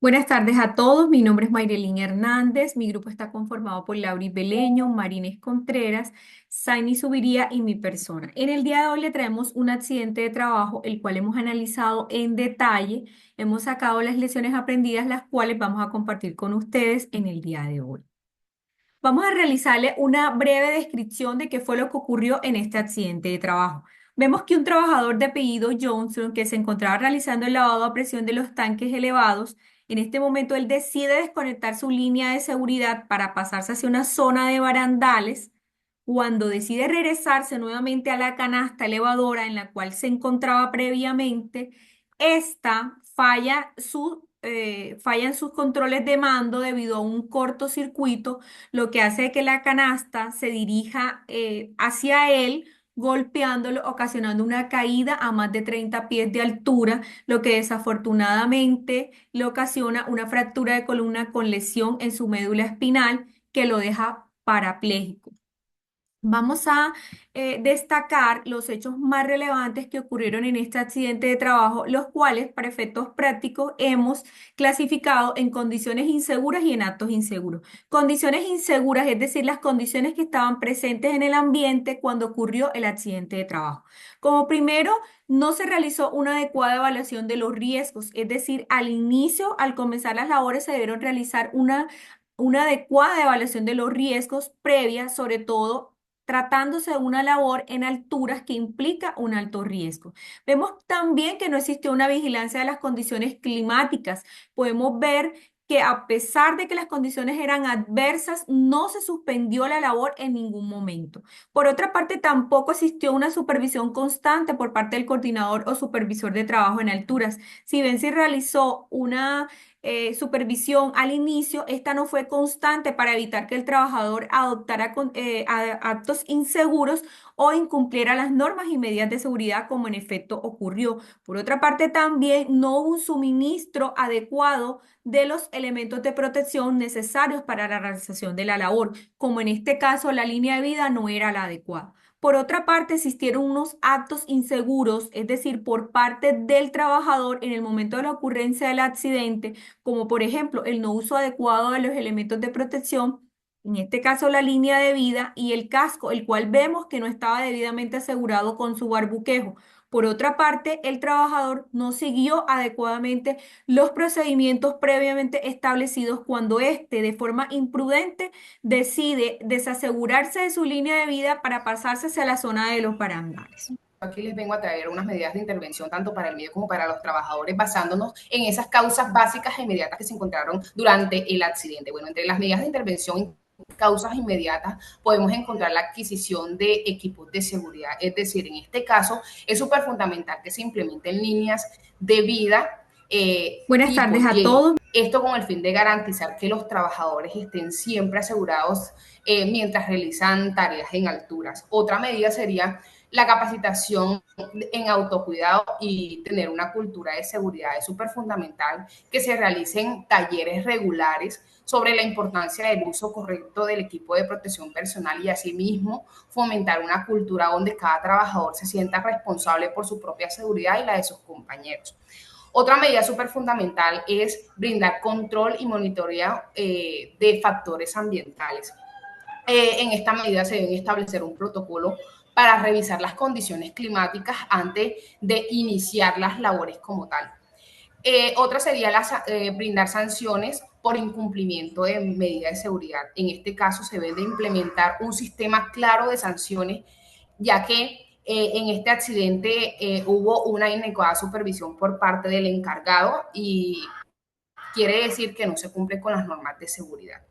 Buenas tardes a todos, mi nombre es Mayrelín Hernández, mi grupo está conformado por Lauri Beleño, Marines Contreras, Saini Subiría y mi persona. En el día de hoy le traemos un accidente de trabajo, el cual hemos analizado en detalle, hemos sacado las lecciones aprendidas, las cuales vamos a compartir con ustedes en el día de hoy. Vamos a realizarle una breve descripción de qué fue lo que ocurrió en este accidente de trabajo. Vemos que un trabajador de apellido Johnson, que se encontraba realizando el lavado a presión de los tanques elevados, en este momento él decide desconectar su línea de seguridad para pasarse hacia una zona de barandales. Cuando decide regresarse nuevamente a la canasta elevadora en la cual se encontraba previamente, esta falla en sus controles de mando debido a un cortocircuito, lo que hace que la canasta se dirija hacia él, golpeándolo, ocasionando una caída a más de 30 pies de altura, lo que desafortunadamente le ocasiona una fractura de columna con lesión en su médula espinal que lo deja parapléjico. Vamos a destacar los hechos más relevantes que ocurrieron en este accidente de trabajo, los cuales, para efectos prácticos, hemos clasificado en condiciones inseguras y en actos inseguros. Condiciones inseguras, es decir, las condiciones que estaban presentes en el ambiente cuando ocurrió el accidente de trabajo. Como primero, no se realizó una adecuada evaluación de los riesgos, es decir, al inicio, al comenzar las labores, se debieron realizar una adecuada evaluación de los riesgos previa, sobre todo tratándose de una labor en alturas que implica un alto riesgo. Vemos también que no existió una vigilancia de las condiciones climáticas. Podemos ver que a pesar de que las condiciones eran adversas, no se suspendió la labor en ningún momento. Por otra parte, tampoco existió una supervisión constante por parte del coordinador o supervisor de trabajo en alturas. Si bien se realizó una supervisión al inicio, esta no fue constante para evitar que el trabajador adoptara actos inseguros o incumpliera las normas y medidas de seguridad como en efecto ocurrió. Por otra parte, también no hubo un suministro adecuado de los elementos de protección necesarios para la realización de la labor, como en este caso la línea de vida no era la adecuada. Por otra parte, existieron unos actos inseguros, es decir, por parte del trabajador en el momento de la ocurrencia del accidente, como por ejemplo el no uso adecuado de los elementos de protección, en este caso la línea de vida y el casco, el cual vemos que no estaba debidamente asegurado con su barbuquejo. Por otra parte, el trabajador no siguió adecuadamente los procedimientos previamente establecidos cuando éste, de forma imprudente, decide desasegurarse de su línea de vida para pasarse hacia la zona de los barandales. Aquí les vengo a traer unas medidas de intervención tanto para el medio como para los trabajadores, basándonos en esas causas básicas e inmediatas que se encontraron durante el accidente. Bueno, entre las medidas de intervención causas inmediatas podemos encontrar la adquisición de equipos de seguridad. Es decir, en este caso es súper fundamental que se implementen líneas de vida Buenas tipo tardes a Y. todos. Esto con el fin de garantizar que los trabajadores estén siempre asegurados mientras realizan tareas en alturas. Otra medida sería la capacitación en autocuidado y tener una cultura de seguridad. Es súper fundamental que se realicen talleres regulares sobre la importancia del uso correcto del equipo de protección personal y asimismo fomentar una cultura donde cada trabajador se sienta responsable por su propia seguridad y la de sus compañeros. Otra medida súper fundamental es brindar control y monitoreo de factores ambientales. En esta medida se debe establecer un protocolo para revisar las condiciones climáticas antes de iniciar las labores como tal. Otra sería brindar sanciones por incumplimiento de medidas de seguridad. En este caso se debe de implementar un sistema claro de sanciones, ya que en este accidente hubo una inadecuada supervisión por parte del encargado y quiere decir que no se cumple con las normas de seguridad.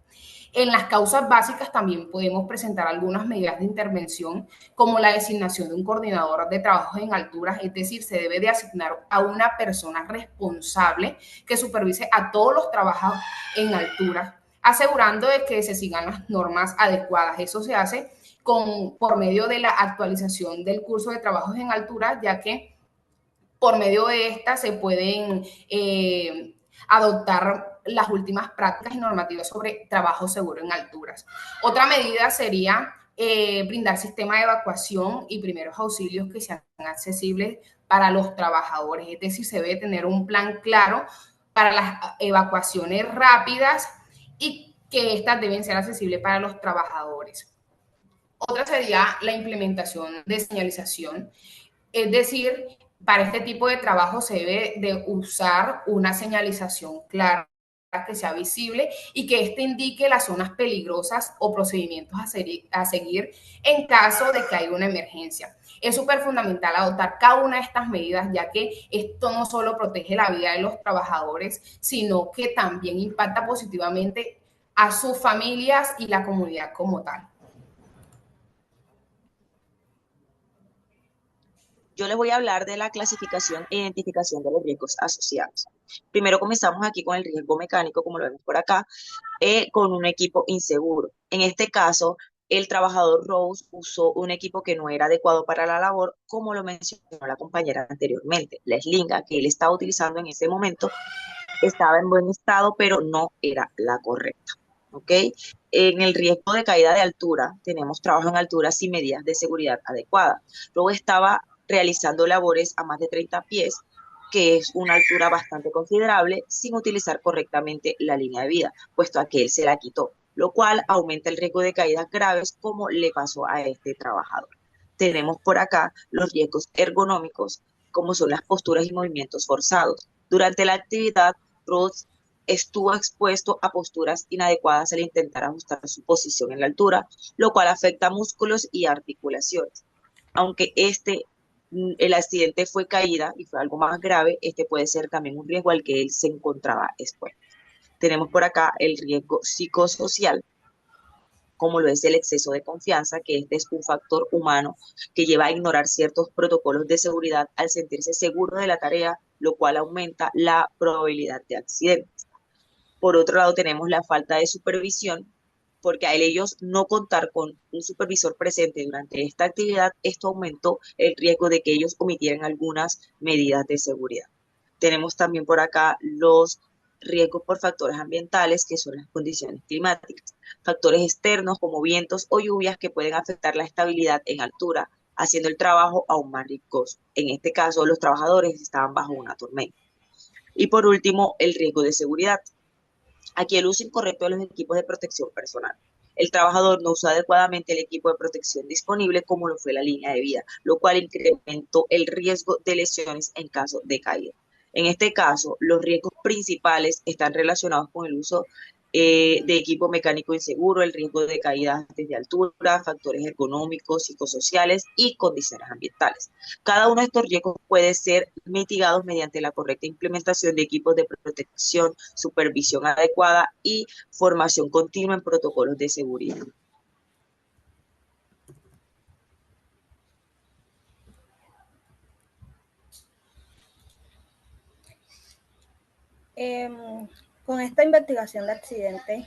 En las causas básicas también podemos presentar algunas medidas de intervención, como la designación de un coordinador de trabajos en alturas, es decir, se debe de asignar a una persona responsable que supervise a todos los trabajos en alturas, asegurando de que se sigan las normas adecuadas. Eso se hace por medio de la actualización del curso de trabajos en alturas, ya que por medio de esta se pueden adoptar las últimas prácticas y normativas sobre trabajo seguro en alturas. Otra medida sería brindar sistemas de evacuación y primeros auxilios que sean accesibles para los trabajadores, es decir, se debe tener un plan claro para las evacuaciones rápidas y que estas deben ser accesibles para los trabajadores. Otra sería la implementación de señalización, es decir, para este tipo de trabajo se debe de usar una señalización clara que sea visible y que éste indique las zonas peligrosas o procedimientos a seguir en caso de que haya una emergencia. Es súper fundamental adoptar cada una de estas medidas, ya que esto no solo protege la vida de los trabajadores, sino que también impacta positivamente a sus familias y la comunidad como tal. Yo les voy a hablar de la clasificación e identificación de los riesgos asociados. Primero comenzamos aquí con el riesgo mecánico, como lo vemos por acá, con un equipo inseguro. En este caso, el trabajador Rose usó un equipo que no era adecuado para la labor, como lo mencionó la compañera anteriormente. La eslinga que él estaba utilizando en ese momento estaba en buen estado, pero no era la correcta. ¿Ok? En el riesgo de caída de altura, tenemos trabajo en altura sin medidas de seguridad adecuadas. Luego estaba realizando labores a más de 30 pies, que es una altura bastante considerable, sin utilizar correctamente la línea de vida, puesto a que él se la quitó, lo cual aumenta el riesgo de caídas graves, como le pasó a este trabajador. Tenemos por acá los riesgos ergonómicos, como son las posturas y movimientos forzados. Durante la actividad, Rhodes estuvo expuesto a posturas inadecuadas al intentar ajustar su posición en la altura, lo cual afecta músculos y articulaciones. Aunque el accidente fue caída y fue algo más grave, este puede ser también un riesgo al que él se encontraba expuesto. Tenemos por acá el riesgo psicosocial, como lo es el exceso de confianza, que este es un factor humano que lleva a ignorar ciertos protocolos de seguridad al sentirse seguro de la tarea, lo cual aumenta la probabilidad de accidentes. Por otro lado, tenemos la falta de supervisión, porque al ellos no contar con un supervisor presente durante esta actividad, esto aumentó el riesgo de que ellos omitieran algunas medidas de seguridad. Tenemos también por acá los riesgos por factores ambientales, que son las condiciones climáticas, factores externos como vientos o lluvias que pueden afectar la estabilidad en altura, haciendo el trabajo aún más riesgoso. En este caso, los trabajadores estaban bajo una tormenta. Y por último, el riesgo de seguridad. Aquí el uso incorrecto de los equipos de protección personal. El trabajador no usó adecuadamente el equipo de protección disponible, como lo fue la línea de vida, lo cual incrementó el riesgo de lesiones en caso de caída. En este caso, los riesgos principales están relacionados con el uso de equipo mecánico inseguro, el riesgo de caídas desde altura, factores económicos, psicosociales y condiciones ambientales. Cada uno de estos riesgos puede ser mitigados mediante la correcta implementación de equipos de protección, supervisión adecuada y formación continua en protocolos de seguridad. Con esta investigación de accidentes,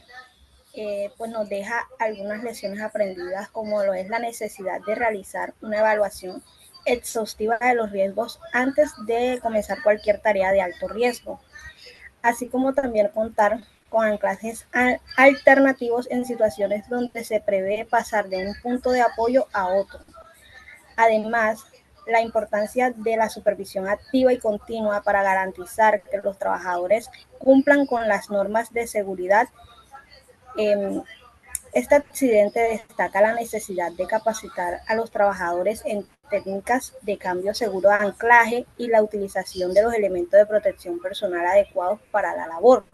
pues nos deja algunas lecciones aprendidas, como lo es la necesidad de realizar una evaluación exhaustiva de los riesgos antes de comenzar cualquier tarea de alto riesgo, así como también contar con anclajes alternativos en situaciones donde se prevé pasar de un punto de apoyo a otro. Además, la importancia de la supervisión activa y continua para garantizar que los trabajadores cumplan con las normas de seguridad. Este accidente destaca la necesidad de capacitar a los trabajadores en técnicas de cambio seguro de anclaje y la utilización de los elementos de protección personal adecuados para la labor.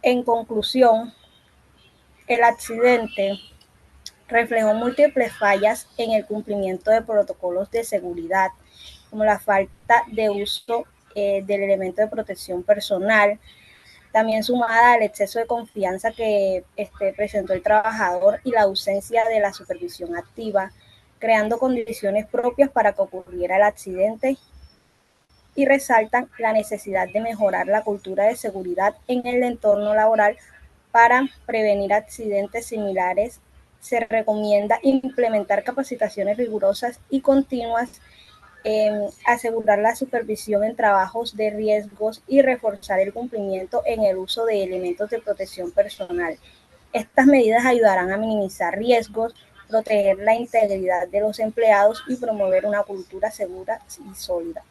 En conclusión, el accidente reflejó múltiples fallas en el cumplimiento de protocolos de seguridad, como la falta de uso del elemento de protección personal, también sumada al exceso de confianza que presentó el trabajador y la ausencia de la supervisión activa, creando condiciones propias para que ocurriera el accidente, y resaltan la necesidad de mejorar la cultura de seguridad en el entorno laboral para prevenir accidentes similares. Se recomienda implementar capacitaciones rigurosas y continuas, asegurar la supervisión en trabajos de riesgos y reforzar el cumplimiento en el uso de elementos de protección personal. Estas medidas ayudarán a minimizar riesgos, proteger la integridad de los empleados y promover una cultura segura y sólida.